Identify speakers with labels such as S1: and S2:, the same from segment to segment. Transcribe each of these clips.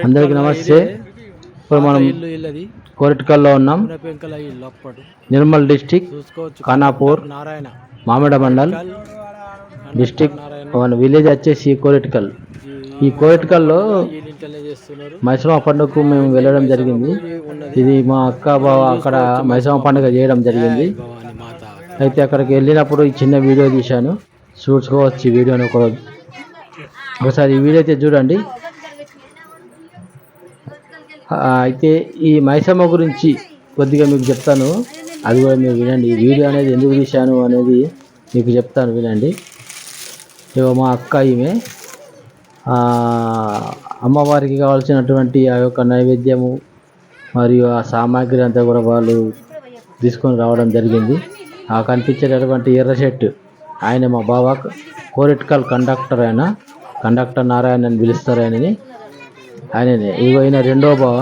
S1: అందరికి నమస్తే. ఇప్పుడు మనం కోరట్కల్లో ఉన్నాం. Nirmal district, Khanapur, Mamada mandal district. Village వచ్చేసి కోరట్కల్. ఈ కోరట్కల్లో మైసమ్మ పండుగకు మేము వెళ్ళడం జరిగింది. ఇది మా అక్క బావ అక్కడ మైసమ్మ పండుగ చేయడం జరిగింది. అయితే అక్కడికి వెళ్ళినప్పుడు ఈ చిన్న వీడియో తీశాను, చూసుకోవచ్చు. ఈ వీడియోని ఒకసారి ఈ వీడియో అయితే చూడండి. అయితే ఈ మైసమ్మ గురించి కొద్దిగా మీకు చెప్తాను, అది కూడా మీరు వినండి. ఈ వీడియో అనేది ఎందుకు తీశాను అనేది మీకు చెప్తాను, వినండి. ఇవో మా అక్క, ఈమె అమ్మవారికి కావాల్సినటువంటి ఆ యొక్క నైవేద్యము మరియు ఆ సామాగ్రి అంతా కూడా వాళ్ళు తీసుకొని రావడం జరిగింది. ఆ కనిపించేటటువంటి ఎర్ర షర్ట్ ఆయన మా బావ, కోరట్కల్ కండక్టర్. కండక్టర్ నారాయణ అని పిలుస్తారు ఆయనని. ఆయననే. ఇగో ఈయన రెండో బావ,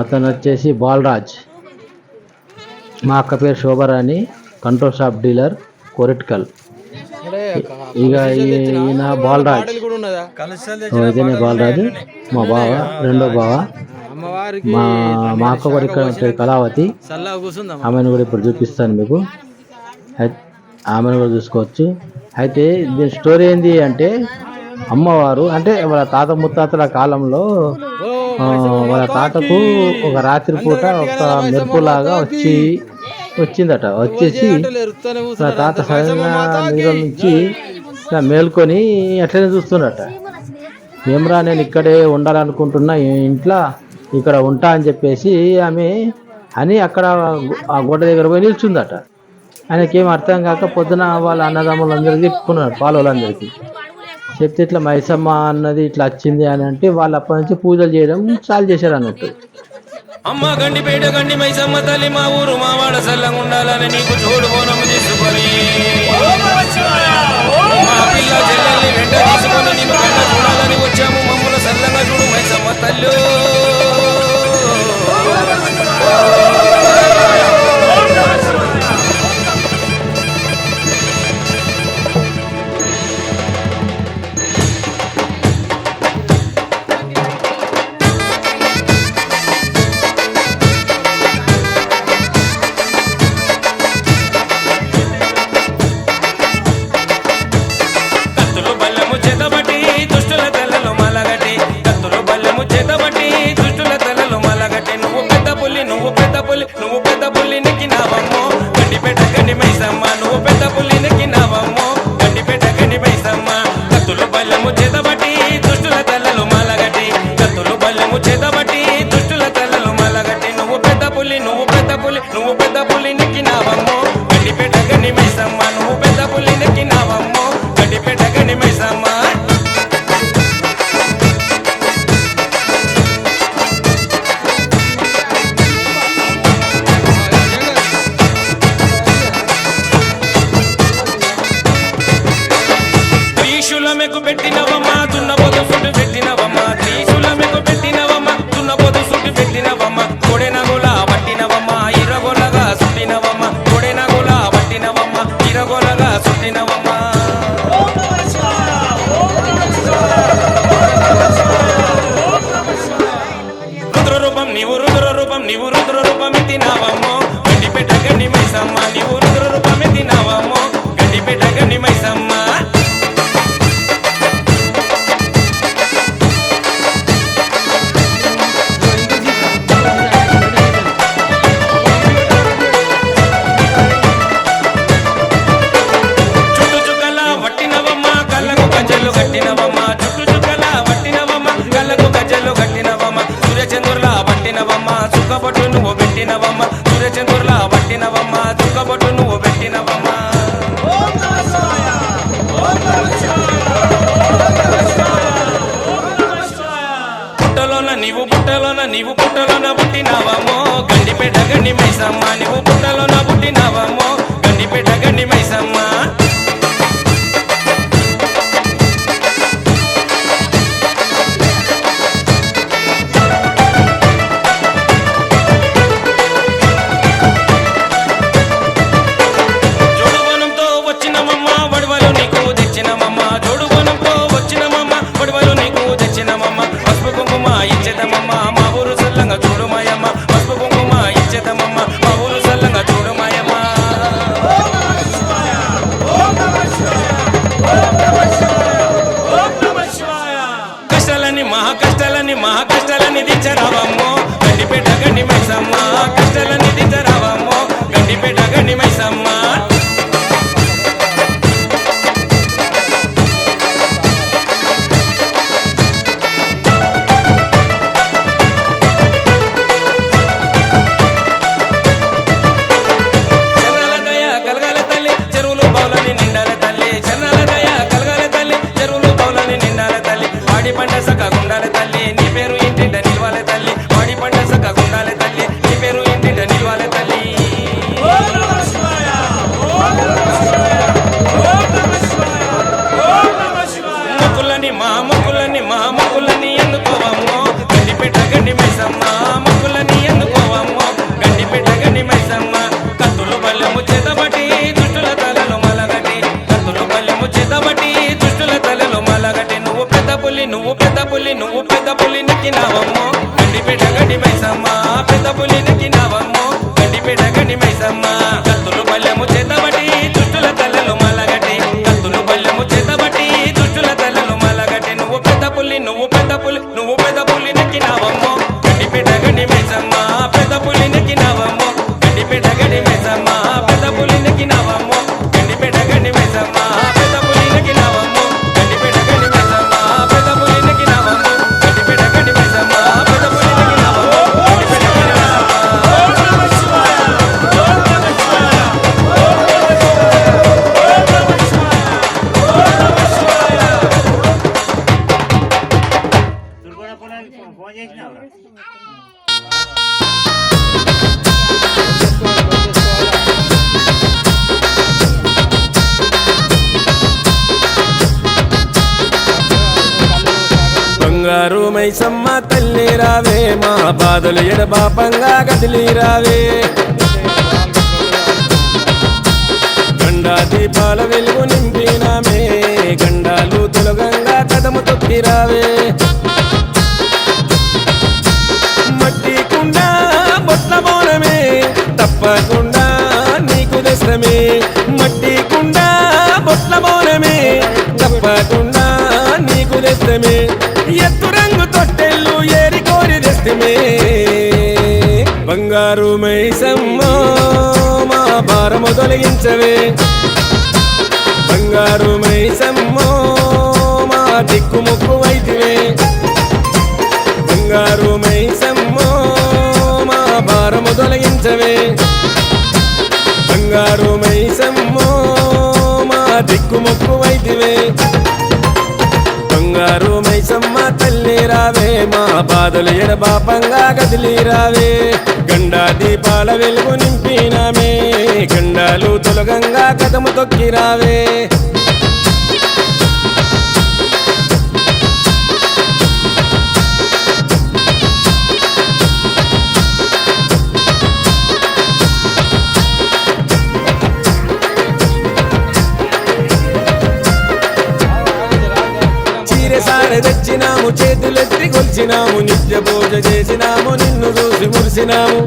S1: అతను వచ్చేసి బాలరాజ్. మా అక్క పేరు శోభరాణి, కంట్రోల్ షాప్ డీలర్, కోరట్కల్. ఇక ఈయన బాలరాజ్, ఇదేనే బాలరాజు మా బావ, రెండో బావ. మా అక్క కూడా ఇక్కడ ఉంటుంది, కళావతి. ఆమెను కూడా ఇప్పుడు చూపిస్తాను మీకు, ఆమెను కూడా చూసుకోవచ్చు. అయితే దీని స్టోరీ ఏంది అంటే, అమ్మవారు అంటే వాళ్ళ తాత ముత్తాతల కాలంలో వాళ్ళ తాతకు ఒక రాత్రి పూట ఒక మెరుపులాగా వచ్చిందట. వచ్చేసి వాళ్ళ తాత సడన్గా నీళ్ళ నుంచి మేల్కొని అట్లనే చూస్తున్నట. ఏమరా, నేను ఇక్కడే ఉండాలనుకుంటున్నా, ఇంట్లో ఇక్కడ ఉంటా అని చెప్పేసి ఆమె అని అక్కడ ఆ గొడ్డ దగ్గర పోయి నిల్చుందట. ఆయనకేం అర్థం కాక పొద్దున వాళ్ళ అన్నదమ్ములందరికీ చెప్పుకున్నాడు, పాలవులందరికీ చెప్తే ఇట్లా మైసమ్మ అన్నది ఇట్లా వచ్చింది అని అంటే వాళ్ళు అప్పటి నుంచి పూజలు చేయడం చాలు చేశారు అన్నట్టు.
S2: అమ్మ గండి పేట గండి మైసమ్మ తల్లి, మా ఊరు మా వాడ సల్లంగా ఉండాలని నీకు చూడు బోనం తీసుకొని, మా పిల్ల చెల్లెల్ని వెంట తీసుకొని నిన్ను వెంట చూడాలని వచ్చాము. మమ్మల్ని సల్లంగా చూడు మైసమ్మ తల్లి. నీవు రుద్ర రూపమెత్తినావమ్మో, గండిపేట గండి మైసమ్మ. నీవు రుద్ర రూపమెత్తినావమ్మో, గండిపేట గండి మైసమ్మ. చుట్టు చుక్కల వట్టినవమ్మ, కళ్ళకు గజ్జలు కట్టినవమ్మ. చుట్టు చుక్కల వట్టినవమ్మ, కళ్ళకు గజ్జలు కట్టినవమ్మ. సూర్యచంద్రుల పట్టినవమ్మ, చుక్కబొట్టు నువ్వు పెట్టినవమ్మ. సూర్యచంద్రుల పట్టినవమ్మ, చుక్కబొట్టు నువ్వు పెట్టినవమ్మ. నీవు పుట్టలోన పుట్టినవమ్మో, గండిపేట గండి మైసమ్మ. నీవు పుట్టలోన పుట్టినవమ్మో, గండిపేట గండి మైసమ్మ. జోడుబోనంతో వచ్చినమమ్మ, వడవలు నీకు తెచ్చినమమ్మ. జోడుబోనంతో వచ్చినమమ్మ, వడవలు మొక్కులని మా మొక్కులని ఎందుకోవమ్మో గండిపేట గండి మైసమ్మ మొక్కులని ఎందుకోవమ్మో గండిపేట గండి మైసమ్మ కత్తులు బల్లెము చేతబట్టి దుష్టుల తలలో మలగటి కత్తులు బల్లెము చేతబట్టి దుష్టుల తలలో మలగటి నువ్వు పెద్ద పులి నెక్కినావమ్మో గండిపేట గండి మైసమ్మ పెద్ద పులి నెక్కినావమ్మో గండిపేట గండి మైసమ్మ కత్తులు బల్లెము చేతబట్టి దుష్టుల తలలో మలగటి కత్తులు బల్లెము చేతబట్టి దుష్టుల తలలో మలగటి నువ్వు పెద్ద పులి నెక్కినావమ్మో గండిపేట గండి మైసమ్మ పెద్ద పులి నెక్కినావమ్మో గండిపేట గండి మైసమ్మ పెద్ద పులి నెక్కినావమ్మో గండిపేట గండి మైసమ్మ పెద్ద పులి నెక్కినావమ్మో గండిపేట గండి మైసమ్మ పెద్ద పులి నెక్కినావమ్మో గండిపేట గండి మైసమ్మ పెద్ద పులి నెక్కినావమ్మో గండిపేట గండి
S3: ఫోన్ చేసినావురా?
S2: బంగారు మైసమ్మ తల్లి రావే మా బాధలు ఎడబాపంగా గదిలి రావే గండా దీపాల వెలుగు నింపినామే గండాలు తొలగంగా కదము తొక్కి రావే మట్టి కుండ బొట్ల బోనమే తప్పకుండా నీకు దశమే మట్టి కుండ బొట్ల బోనమే తప్పకుండా నీకు దశమే ఎత్తు రంగు తొట్టెళ్ళు ఏరి కోరి దస్తమే బంగారు మైసమ్మ మా భారము తొలగించవే బంగారు మైసమ్మ మా దిక్కు ముక్కు వైతివే బంగారు మైసమ్మ మా భారము తొలగించవే బంగారు మైసమ్మ మా దిక్కు ముక్కు వైతివే బంగారు మైసమ్మ తల్లి రావే మా బాధలు ఎడబాపంగా గదిలి రావే గండా దీపాల వెలుగు నింపినామే గండాలు తొలగంగా కదము తొక్కి రావే సారె తెచ్చినాము చేతులెత్తి కొలిచినాము నిత్య పూజ చేసినాము నిన్ను చూసి మురిసినాము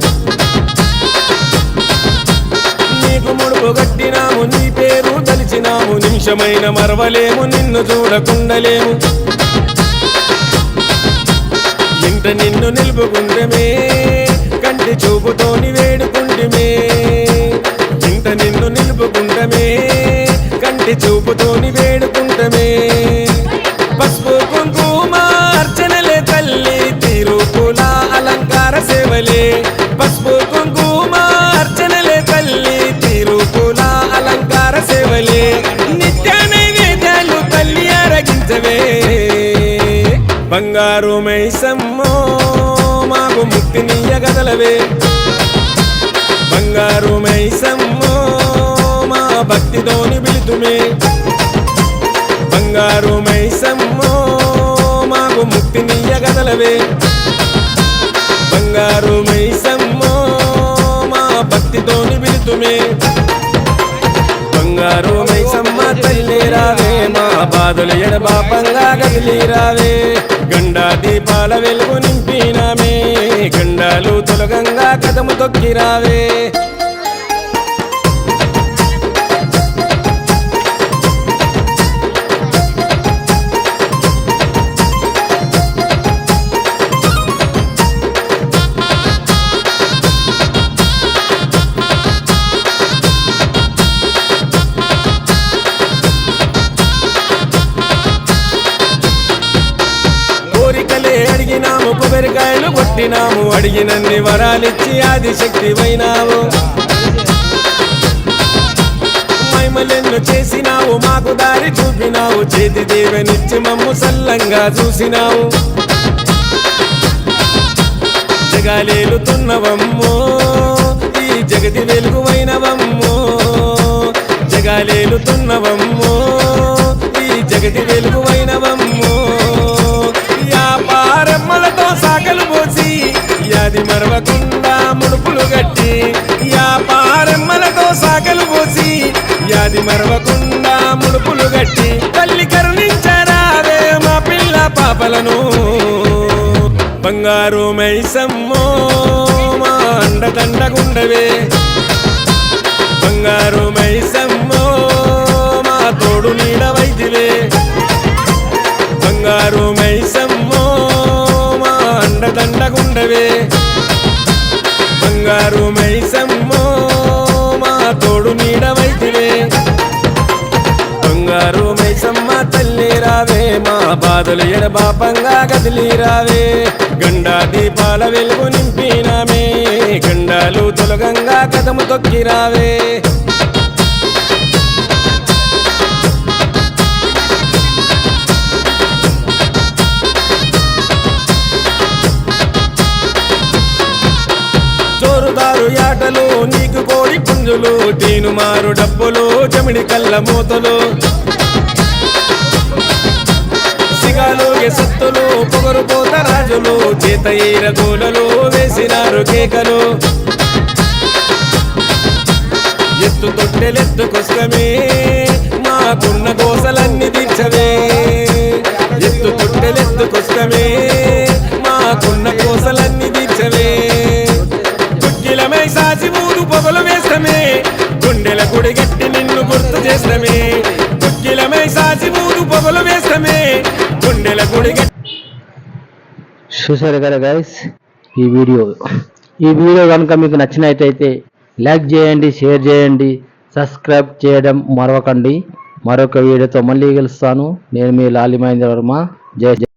S2: నీకు ముడుపు కట్టినాము నీ పేరు తలిచినాము నిమిషమైన మరవలేము నిన్ను చూడకుండలేము ఇంట నిన్ను నిలుపుకుంటమే కంటి చూపుతోని వేడుకుంటమే ఇంట నిన్ను నిలుపుకుంటమే కంటి చూపుతోని వేడుకుంటమే పసుపు కుంకుమ అర్చనలే తల్లి తిరుపుల అలంకార సేవలే పసుపు కుంకుమ అర్చనలే తల్లి తిరుపుల అలంకార సేవలే నిత్య నైవేద్యాలు తల్లి ఆరగించవే బంగారు మైసమ్మ మాకు ముక్తినియగదలవే బంగారు మైసమ్మ మా భక్తితోని పిలుతుమే బంగారు మైసమ్మ మాకు ముక్తినియగదలవే బంగారు మైసమ్మ మా భక్తితోని పిలుతుమే బంగారు మైసమ్మ తల్లి రావే మా బాధలు ఎడబాపంగా గదిలి రావే గండా దీపాల వెలుగు నింపినామే గండాలు తొలగంగా కదము తొక్కి రావే అడిగినాము కొబ్బరికాయలు కొట్టినాము అడిగినన్ని వరాలిచ్చి ఆదిశక్తి వైనావు మహిమలెన్ను చేసినావు మాకు దారి చూపినావు చేతి దేవనిచ్చి మమ్ము సల్లంగా చూసినావు జగాలేలుతున్నవమ్మో ఈ జగతి వెలుగువైనవమ్మో జగాలేలుతున్నవమ్మో ఈ జగతి వెలుగువైనవమ్మో వ్యాపారమ్మలతో సాకలు పోసి యాది మరవకుండా ముడుపులు గట్టి వ్యాపారమ్మలతో సాకలు పోసి యాది మరవకుండా ముడుపులు గట్టి తల్లి కరుణించరావే మా పిల్ల పాపలను బంగారు మైసమ్మో మా అండదండగుండవే బంగారు మైసమ్మో మా తోడు నీడవైతివే బంగారు మైసమ్మో మా అండదండగుండవే బంగారు మైసమ్మో మా తోడు నీడవైతివే బంగారు మైసమ్మ తల్లి రావే మా బాధలు ఎడబాపంగా కదిలి రావే గండా దీపాల వెలుగు నింపినామే గండాలు తొలగంగా కదము తొక్కి రావే చోరుదారు యాటలు నీకు కోడి పుంజులు తీను మారు డబ్బులు జమిడి కళ్ళ మూతలు సిగాలోగే సత్తులు పొగరు పోత రాజులు చేత ఈరగోలలు వేసినారు కేకలు ఎత్తు తొట్టెలెత్తుకొస్తమే మాకున్న గోసలన్నీ తీర్చవే ఎత్తు తొట్టెలెత్తుకొస్తమే మాకున్న గోసలన్నీ తీర్చవే దుఃఖిలమై సాసి మూడు పొగలు వేస్తమే గుండెల గుడి గట్టి నిన్ను గుర్తు చేస్తమే దుఃఖిలమై సాసి మూడు పొగలు వేస్తమే గుండెల గుడి గట్టి.
S1: చూసారు కదా గైస్ ఈ వీడియో కనుక మీకు నచ్చినట్టయితే లైక్ చేయండి, షేర్ చేయండి, సబ్స్క్రైబ్ చేయడం మరవకండి. మరొక వీడియోతో మళ్ళీ కలుస్తాను. నేను మీ లాలి మహేంద్ర వర్మ. జై జై.